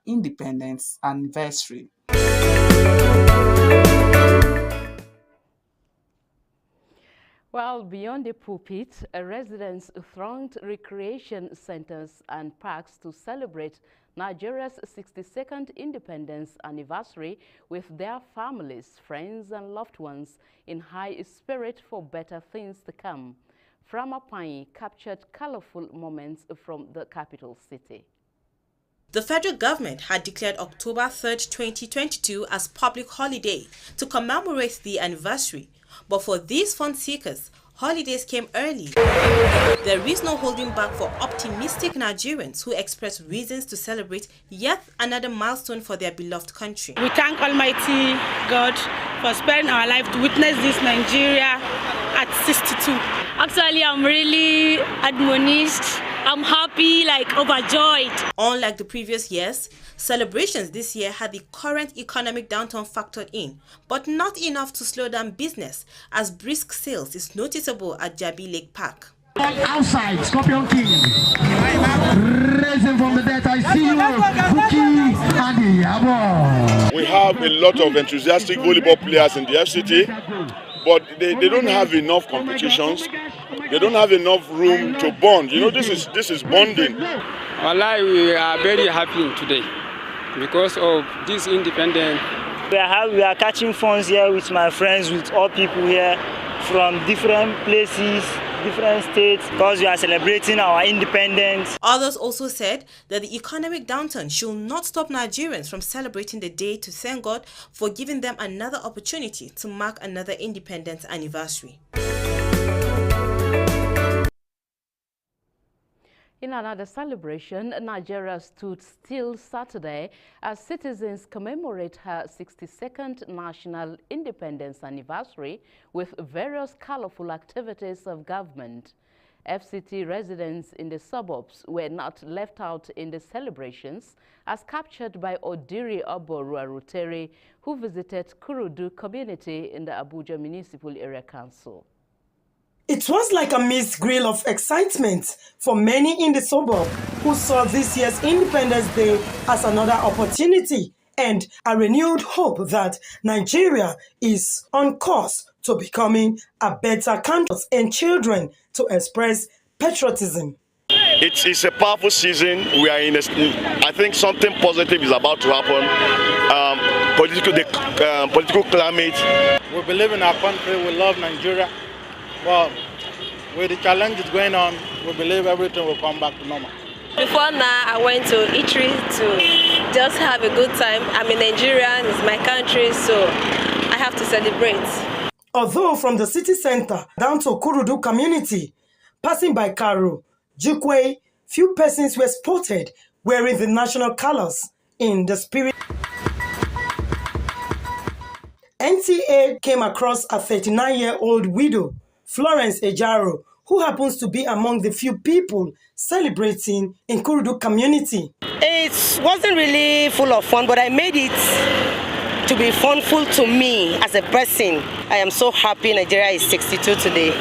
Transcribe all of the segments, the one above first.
independence anniversary. Well, beyond the pulpit, residents thronged recreation centers and parks to celebrate Nigeria's 62nd independence anniversary with their families, friends, and loved ones in high spirit for better things to come. Framapanyi captured colorful moments from the capital city. The federal government had declared October 3, 2022 as public holiday to commemorate the anniversary. But for these fun seekers, holidays came early. There is no holding back for optimistic Nigerians who express reasons to celebrate yet another milestone for their beloved country. We thank Almighty God for sparing our life to witness this Nigeria at 62. Actually, I'm really admonished. I'm happy, overjoyed. Unlike the previous years, celebrations this year had the current economic downturn factored in, but not enough to slow down business, as brisk sales is noticeable at Jabi Lake Park. Outside, Scorpion King, raising from the dead, I see you, Cookie and Yabo. We have a lot of enthusiastic volleyball players in the FCT, but they don't have enough competitions. They don't have enough room to bond. You know, this is bonding. Wallahi, we are very happy today because of this independence. We are catching funds here with my friends, with all people here from different places, different states, because we are celebrating our independence. Others also said that the economic downturn should not stop Nigerians from celebrating the day to thank God for giving them another opportunity to mark another independence anniversary. In another celebration, Nigeria stood still Saturday as citizens commemorate her 62nd national independence anniversary with various colorful activities of government. FCT residents in the suburbs were not left out in the celebrations, as captured by Odiri Oboru Rutere, who visited Kurudu community in the Abuja Municipal Area Council. It was like a mixed grill of excitement for many in the suburb who saw this year's Independence Day as another opportunity and a renewed hope that Nigeria is on course to becoming a better country and children to express patriotism. It's a powerful season. We are I think something positive is about to happen. Political climate. We believe in our country. We love Nigeria. Well, with the challenges going on, we believe everything will come back to normal. Before now, I went to Italy to just have a good time. I'm a Nigerian, it's my country, so I have to celebrate. Although from the city center down to Kurudu community, passing by Karu, Jukwe, few persons were spotted wearing the national colors in the spirit. NTA came across a 39-year-old widow, Florence Ejaro, who happens to be among the few people celebrating in Kurudu community. It wasn't really full of fun, but I made it to be funful to me as a person. I am so happy Nigeria is 62 today.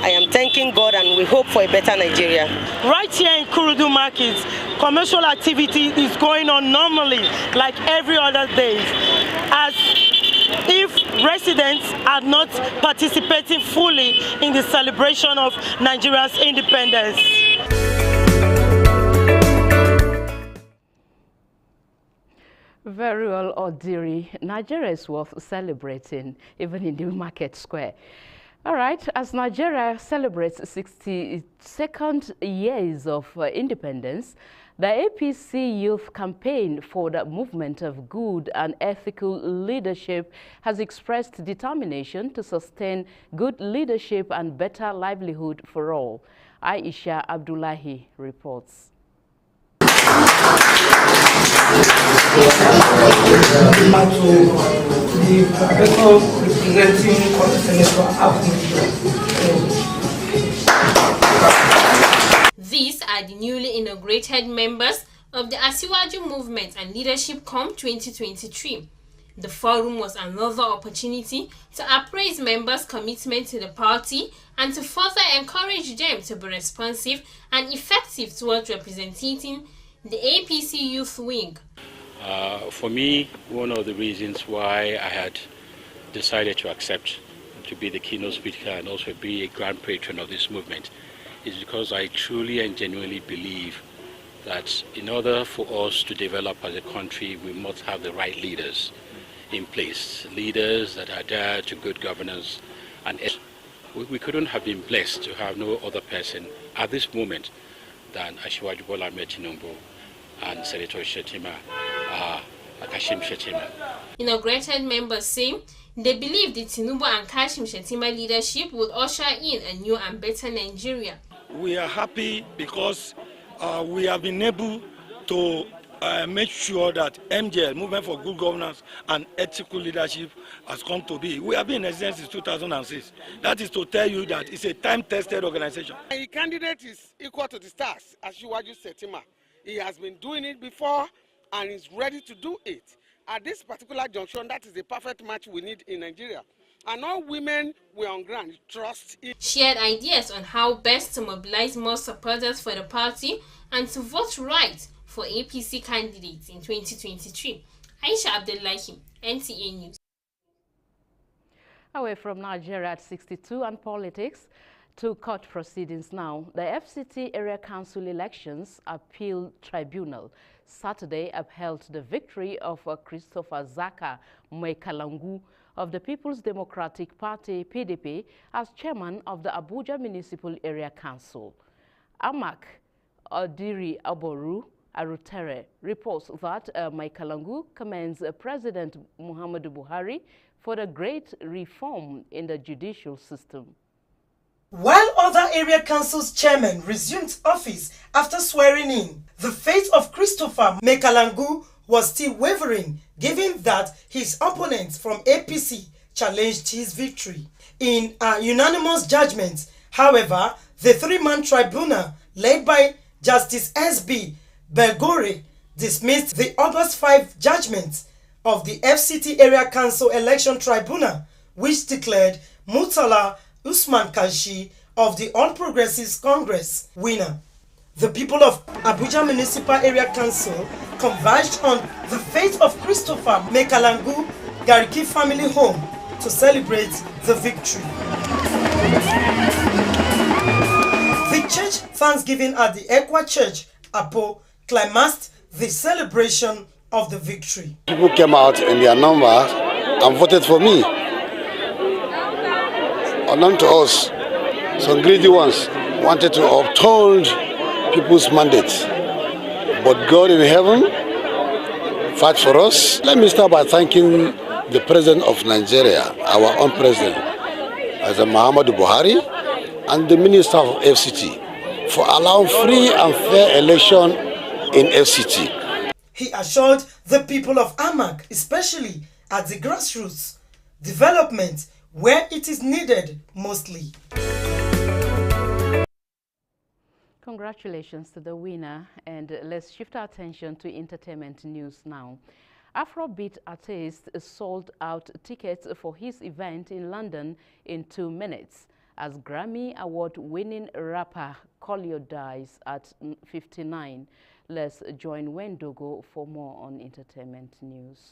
I am thanking God and we hope for a better Nigeria. Right here in Kurudu Market, commercial activity is going on normally like every other day, as if residents are not participating fully in the celebration of Nigeria's independence. Very well, Odiri. Nigeria is worth celebrating, even in the market square. All right, as Nigeria celebrates 62nd years of independence, the APC Youth Campaign for the Movement of Good and Ethical Leadership has expressed determination to sustain good leadership and better livelihood for all. Aisha Abdullahi reports. These are the newly inaugurated members of the Asiwaju Movement and Leadership Com 2023. The forum was another opportunity to appraise members' commitment to the party and to further encourage them to be responsive and effective towards representing the APC Youth Wing. For me, one of the reasons why I had decided to accept to be the keynote speaker and also be a grand patron of this movement is because I truly and genuinely believe that in order for us to develop as a country, we must have the right leaders in place, leaders that are there to good governance. And we couldn't have been blessed to have no other person at this moment than Asiwaju Bola Ahmed Tinubu and Senator Shettima, Kashim Shettima. Inaugurated members say they believe the Tinubu and Kashim Shettima leadership will usher in a new and better Nigeria. We are happy because we have been able to make sure that MGL, Movement for Good Governance and Ethical Leadership, has come to be. We have been in existence since 2006. That is to tell you that it's a time-tested organization. The candidate is equal to the stars, Asiwaju Shettima. He has been doing it before and is ready to do it. At this particular junction, that is the perfect match we need in Nigeria. And all women were on ground trust it. Shared ideas on how best to mobilize more supporters for the party and to vote right for APC candidates in 2023. Aisha Abdullahi, NTA News. Away from Nigeria at 62 and politics to court proceedings now. The FCT Area Council Elections Appeal Tribunal Saturday upheld the victory of Christopher Zaka Mwekalangu of the People's Democratic Party, PDP, as chairman of the Abuja Municipal Area Council. Amak Odiri Aboru Arutere reports that Mwekalangu commends President Muhammadu Buhari for the great reform in the judicial system. While other area councils chairmen resumed office after swearing in, the fate of Christopher Mwekalangu was still wavering, given that his opponents from APC challenged his victory. In a unanimous judgment, however, the three-man tribunal led by Justice S.B. Belgore dismissed the August 5 judgment of the FCT Area Council Election Tribunal, which declared Murtala Usman Kanshi of the All Progressives Congress winner. The people of Abuja Municipal Area Council converged on the fate of Christopher Mwekalangu Gariki family home to celebrate the victory. The church thanksgiving at the Ekwa Church, Apo, climaxed the celebration of the victory. People came out in their numbers and voted for me. Unknown to us, some greedy ones wanted to uphold people's mandates. But God in heaven fight for us. Let me start by thanking the President of Nigeria, our own President, as Muhammadu Buhari, and the Minister of FCT for allowing free and fair election in FCT. He assured the people of Amak, especially at the grassroots development where it is needed mostly. Congratulations to the winner, and let's shift our attention to entertainment news now. Afrobeat artist sold out tickets for his event in London in 2 minutes as Grammy Award-winning rapper Kolio dies at 59. Let's join Wendogo for more on entertainment news.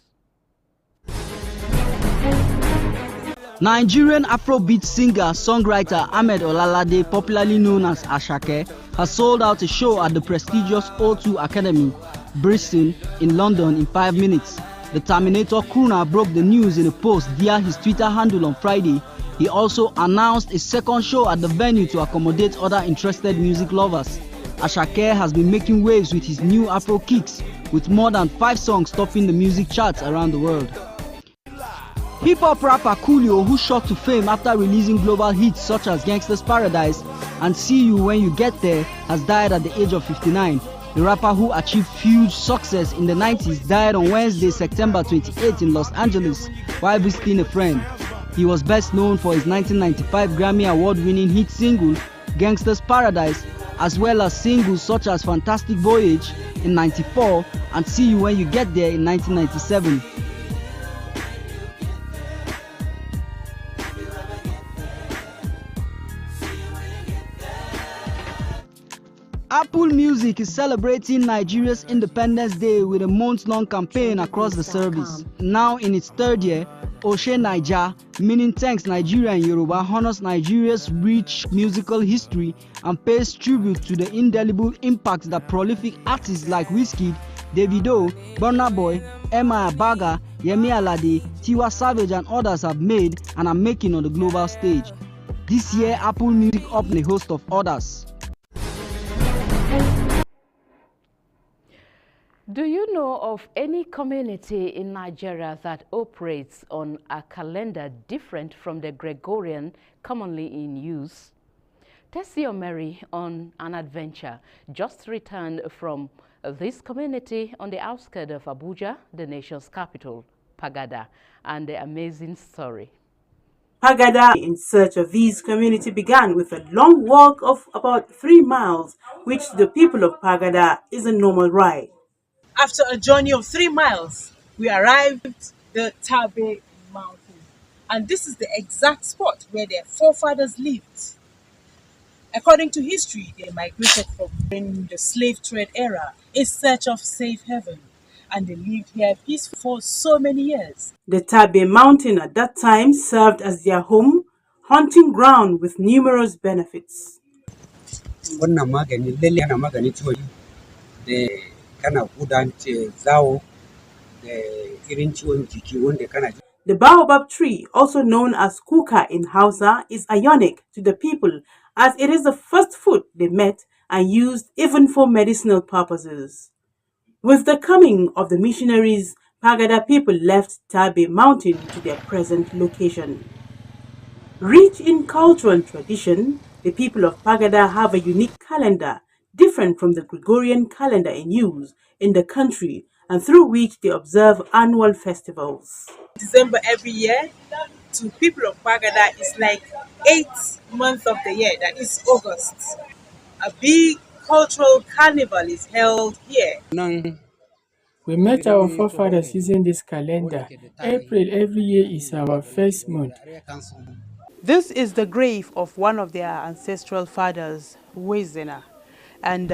Nigerian Afrobeat singer-songwriter Ahmed Olalade, popularly known as Asake, has sold out a show at the prestigious O2 Academy, Bristol, in London in 5 minutes. The Terminator crooner broke the news in a post via his Twitter handle on Friday. He also announced a second show at the venue to accommodate other interested music lovers. Asake has been making waves with his new Afro kicks, with more than 5 songs topping the music charts around the world. Hip-hop rapper Coolio, who shot to fame after releasing global hits such as Gangsta's Paradise and See You When You Get There, has died at the age of 59. The rapper, who achieved huge success in the 90s, died on Wednesday, September 28 in Los Angeles while visiting a friend. He was best known for his 1995 Grammy Award-winning hit single, Gangsta's Paradise, as well as singles such as Fantastic Voyage in 94 and See You When You Get There in 1997. Apple Music is celebrating Nigeria's Independence Day with a month-long campaign across the service. Now in its third year, Oshe Naija, meaning Thanks Nigeria in Yoruba, honors Nigeria's rich musical history and pays tribute to the indelible impact that prolific artists like Wizkid, Davido, Burna Boy, Emma Abaga, Yemi Alade, Tiwa Savage and others have made and are making on the global stage. This year, Apple Music opened a host of others. Do you know of any community in Nigeria that operates on a calendar different from the Gregorian commonly in use? Tessie Omeri on an adventure just returned from this community on the outskirts of Abuja, the nation's capital, Pagada, and the amazing story. Pagada in search of this community began with a long walk of about 3 miles, which to the people of Pagada is a normal ride. After a journey of 3 miles, we arrived at the Tabe Mountain, and this is the exact spot where their forefathers lived. According to history, they migrated from during the slave trade era in search of safe haven, and they lived here peacefully for so many years. The Tabe Mountain at that time served as their home, hunting ground with numerous benefits. The baobab tree, also known as kuka in Hausa, is ionic to the people as it is the first food they met and used even for medicinal purposes. With the coming of the missionaries, Pagada people left Tabe Mountain to their present location. Rich in culture and tradition, the people of Pagada have a unique calendar different from the Gregorian calendar in use in the country and through which they observe annual festivals. December every year to people of Pagada is like 8th month of the year, that is August. A big cultural carnival is held here. We met our forefathers using this calendar. April every year is our first month. This is the grave of one of their ancestral fathers, Wezena. And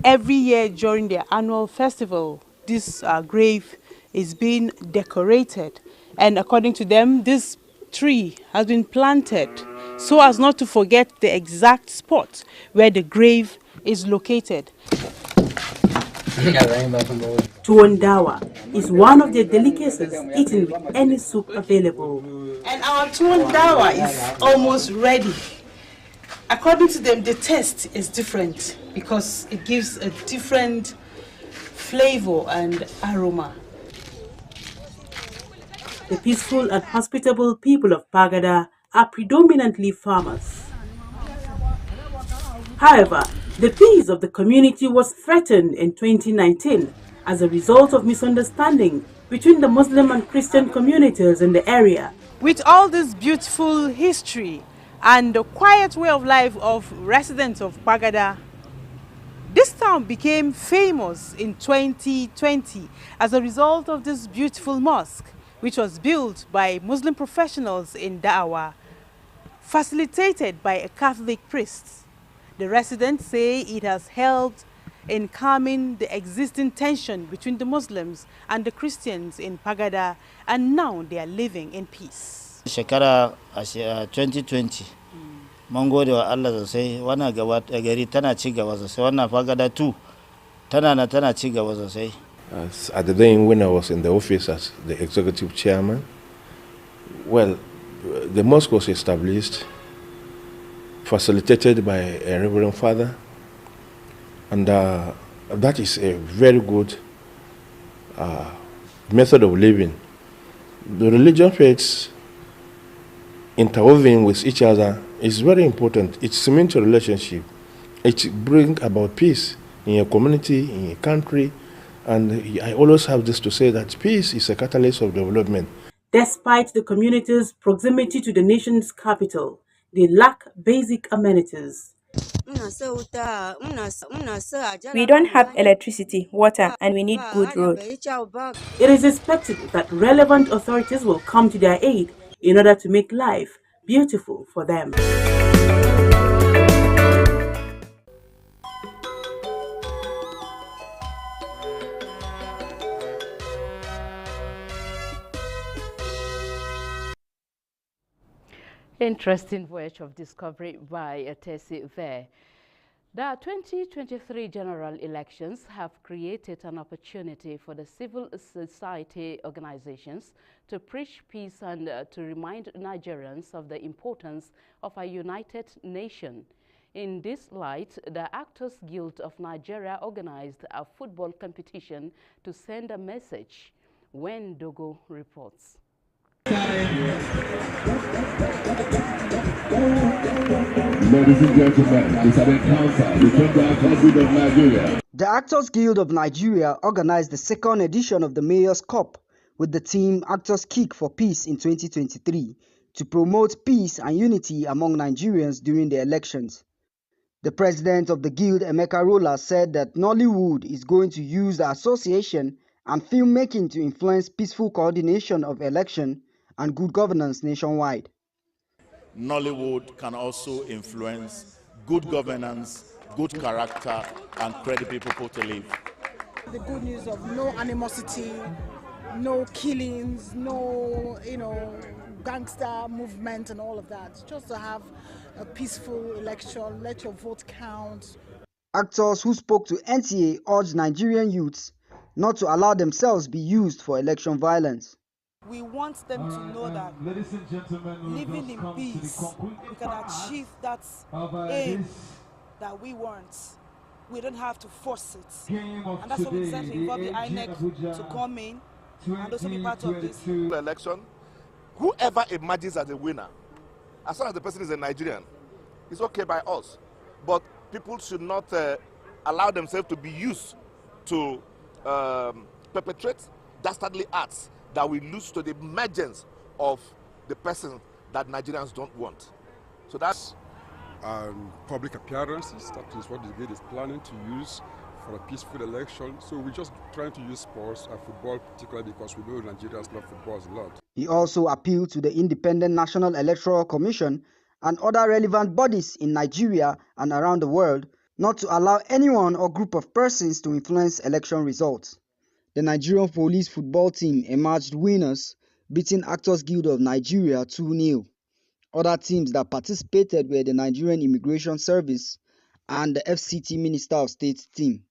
every year during their annual festival, this grave is being decorated. And according to them, this tree has been planted so as not to forget the exact spot where the grave is located. Tuwon dawa is one of the delicacies eaten with any soup available. And our tuwon dawa is almost ready. According to them, the taste is different because it gives a different flavor and aroma. The peaceful and hospitable people of Pagada are predominantly farmers. However, the peace of the community was threatened in 2019 as a result of misunderstanding between the Muslim and Christian communities in the area. With all this beautiful history and the quiet way of life of residents of Pagada, this town became famous in 2020 as a result of this beautiful mosque, which was built by Muslim professionals in Da'wah, facilitated by a Catholic priest. The residents say it has helped in calming the existing tension between the Muslims and the Christians in Pagada, and now they are living in peace. Shekara 2020, mun gode wa Allah sosai, wannan gari tana ci gaba sosai, wannan Pagada too tana ci gaba sosai. At the time when I was in the office as the executive chairman, well, the mosque was established, facilitated by a Reverend Father, and that is a very good method of living. The religion faiths interweaving with each other is very important. It cements a relationship. It brings about peace in your community, in your country, and I always have this to say that peace is a catalyst of development. Despite the community's proximity to the nation's capital, they lack basic amenities. We don't have electricity, water, and we need good roads. It is expected that relevant authorities will come to their aid in order to make life beautiful for them. Interesting voyage of discovery by Tessie there. The 2023 general elections have created an opportunity for the civil society organizations to preach peace and to remind Nigerians of the importance of a united nation. In this light, the Actors Guild of Nigeria organized a football competition to send a message. When Dogo reports. Ladies and gentlemen, it's an encounter between the Actors Guild of Nigeria. The Actors Guild of Nigeria organized the second edition of the Mayor's Cup with the team Actors Kick for Peace in 2023 to promote peace and unity among Nigerians during the elections. The president of the guild, Emeka Rolla, said that Nollywood is going to use the association and filmmaking to influence peaceful coordination of election and good governance nationwide. Nollywood can also influence good governance, good character, and credit people to live. The good news of no animosity, no killings, no, gangster movement and all of that. Just to have a peaceful election, let your vote count. Actors who spoke to NTA urged Nigerian youths not to allow themselves be used for election violence. We want them to know that living in peace, we can achieve that aim that we want. We don't have to force it. And that's what we decided to involve the INEC to come in and also be part of this. Election, whoever emerges as a winner, as long as the person is a Nigerian, it's okay by us. But people should not allow themselves to be used to perpetrate dastardly acts that will lose to the emergence of the person that Nigerians don't want. So that's public appearances. That is what the guild is planning to use for a peaceful election. So we're just trying to use sports and football, particularly because we know Nigerians love football a lot. He also appealed to the Independent National Electoral Commission and other relevant bodies in Nigeria and around the world not to allow anyone or group of persons to influence election results. The Nigerian police football team emerged winners, beating Actors Guild of Nigeria 2-0. Other teams that participated were the Nigerian Immigration Service and the FCT Minister of State team.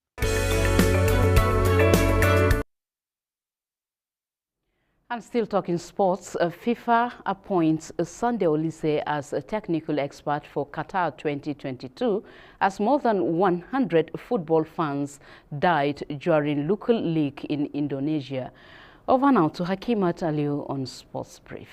And still talking sports, FIFA appoints Sunday Olise as a technical expert for Qatar 2022 as more than 100 football fans died during local league in Indonesia. Over now to Hakimat Aliu on Sports Brief.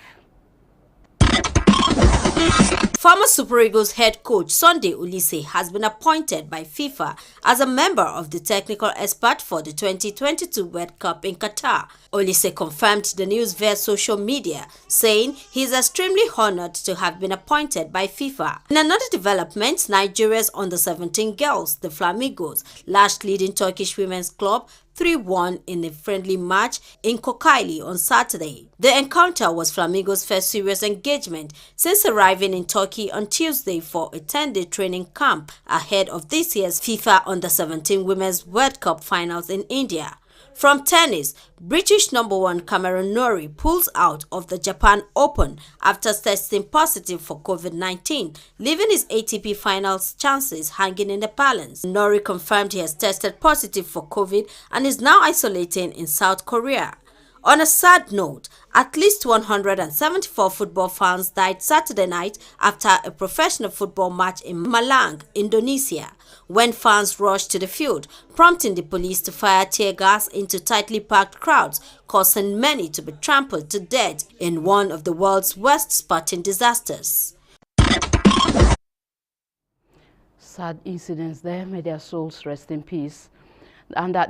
Former Super Eagles head coach Sunday Olise has been appointed by FIFA as a member of the technical expert for the 2022 World Cup in Qatar. Olise confirmed the news via social media, saying he is extremely honored to have been appointed by FIFA. In another development, Nigeria's under-17 girls, the Flamingos, lashed leading Turkish women's club 3-1 in a friendly match in Kocaeli on Saturday. The encounter was Flamingo's first serious engagement since arriving in Turkey on Tuesday for a 10-day training camp ahead of this year's FIFA Under-17 Women's World Cup finals in India. From tennis, British #1 Cameron Norrie pulls out of the Japan Open after testing positive for COVID-19, leaving his ATP finals chances hanging in the balance. Norrie confirmed he has tested positive for COVID and is now isolating in South Korea. On a sad note, at least 174 football fans died Saturday night after a professional football match in Malang, Indonesia, when fans rushed to the field, prompting the police to fire tear gas into tightly packed crowds, causing many to be trampled to death in one of the world's worst sporting disasters. Sad incidents there, may their souls rest in peace. And that